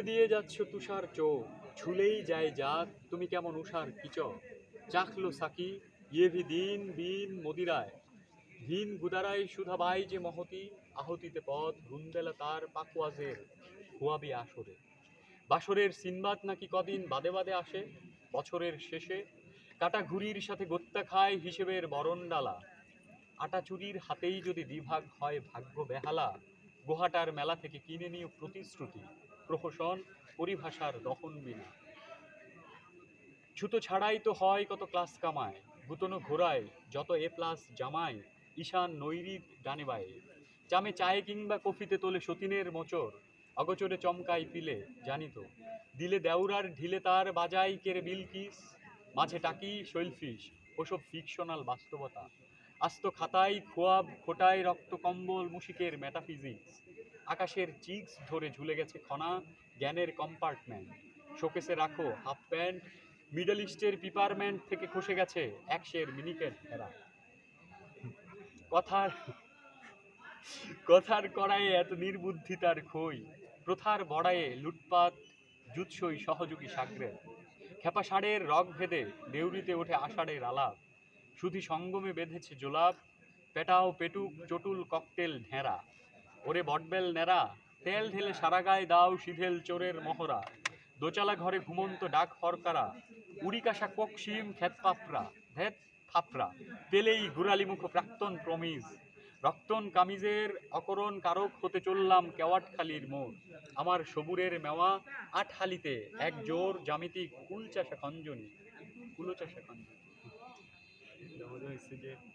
ছুঁড়ে দিয়ে যাচ্ছ তুষার চোখ, ছুলেই যায় জাত, তুমি কেমন উষার কিচক। চাখলো সাকি ইয়ে দিন বিন মদিরায়, ভিন গুদারায় সুধাবাই যে মহতি, আহতিতে পথ রুন্দেলা তার পাকুয়াজের খুয়াবি আসরে। বাসরের সিনবাদ নাকি কদিন বাদে বাদে আসে, বছরের শেষে কাটা ঘুড়ির সাথে গোত্তা খায় হিসেবের বরণডালা। আটা চুরির হাতেই যদি দ্বিভাগ হয় ভাগ্য বেহালা, গোহাটার মেলা থেকে কিনে নিও প্রতিশ্রুতি, প্রহসন পরিভাষার দহন বিনা। ছুতো ছাড়াই তো হয় কত ক্লাস কামায়, গুতনো ঘোড়ায় যত A+ জামায়, ঈশান নৈরিত গানে বায়ে। চামে চায়ে কিংবা কফিতে তোলে সতীনের মোচর, অগোচরে চমকাই পিলে জানি তো, দিলে দেউরার ঢিলে তার বাজাই কেড়ে বিলকিস, মাঝে টাকি শৈলফিশ, ওসব ফিকশনাল বাস্তবতা। আস্ত খাতায় খোয়াব খোটায় রক্ত কম্বল মুশিকের মেটাফিজিক্স। আকাশের চিক্স ধরে ঝুলে গেছে খনা জ্ঞানের কম্পার্টমেন্ট। শোকেসে রাখো হাফ প্যান্ট, মিডল ইস্টের পিপারমেন্ট থেকে খসে গেছে একশের মিনিকেট ঘেরা। কথার কথার কড়াইয়ে এত নির্বুদ্ধিতার খই, প্রথার বড়াইয়ে লুটপাট জুৎসই সহযোগী সাগরের। খেপা ষাঁড়ের রগ ভেদে দেউরিতে ওঠে আষাঢ়ের আলাপ, সুধি সঙ্গমে বেঁধেছে জোলাপ, পেটাও পেটুক চটুল ককটেল ঢেঁড়া। ওরে বটবেল নেড়া, তেল ঢেলে সারা গায়ে দাও সিধেল চোরের মহড়া। দোচালা ঘরে ঘুমন্ত ডাক হরকারা, উড়িকাশা কোকশিম খ্যাত পাপড়া ধ্যাত ফাপড়া, তেলেই গুড়ালি মুখ প্রাক্তন প্রমিজ। রক্তন কামিজের অকরণ কারক হতে চললাম কেওয়াটখালির মোড়। আমার সবুরের মেওয়া আটহালিতে এক জোর জ্যামিতিক কুলচাষা খঞ্জনি।